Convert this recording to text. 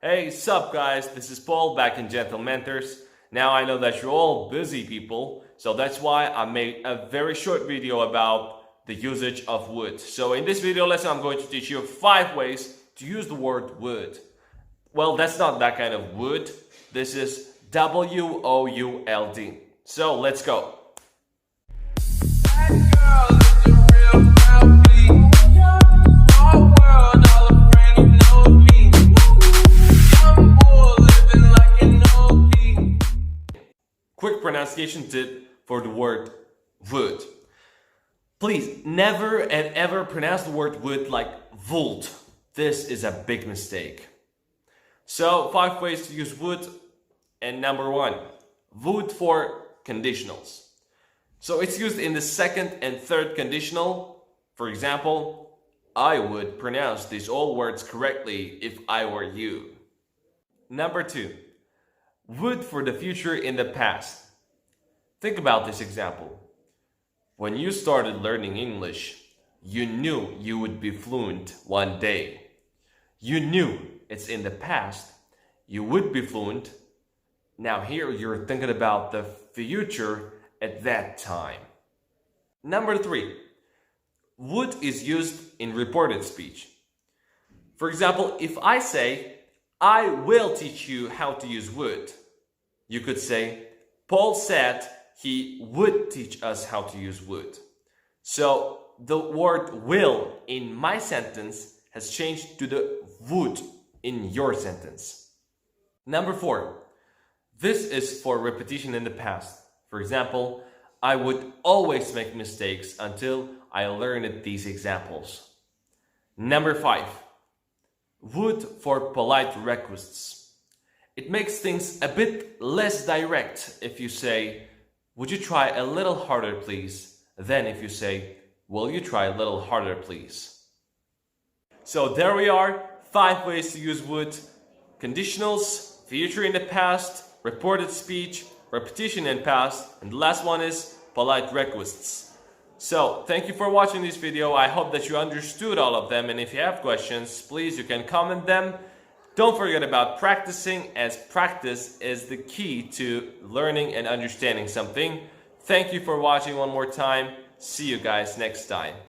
Hey, sup guys, this is Paul back in Gentle Mentors. Now I know that you're all busy people, so that's why I made a very short video about the usage of would. So in this video lesson, I'm going to teach you 5 ways to use the word would. Well, that's not that kind of would. This is W-O-U-L-D. So let's go. Quick pronunciation tip for the word would. Please never and ever pronounce the word would like would. This is a big mistake. So 5 ways to use would. And number 1, would for conditionals. So it's used in the second and third conditional. For example, I would pronounce these all words correctly if I were you. Number 2, would for the future in the past. Think about this example. When you started learning English, you knew you would be fluent one day. You knew it's in the past. You would be fluent. Now here you're thinking about the future at that time. Number 3, would is used in reported speech. For example, if I say, I will teach you how to use would, you could say, Paul said he would teach us how to use would. So the word will in my sentence has changed to the would in your sentence. Number 4, this is for repetition in the past. For example, I would always make mistakes until I learned these examples. Number 5, would for polite requests. It makes things a bit less direct if you say, would you try a little harder please, than if you say, will you try a little harder please. So there we are, 5 ways to use would. Conditionals, future in the past, reported speech, repetition in past, and the last one is polite requests. So, thank you for watching this video. I hope that you understood all of them, and if you have questions, please you can comment them. Don't forget about practicing, as practice is the key to learning and understanding something. Thank you for watching one more time. See you guys next time.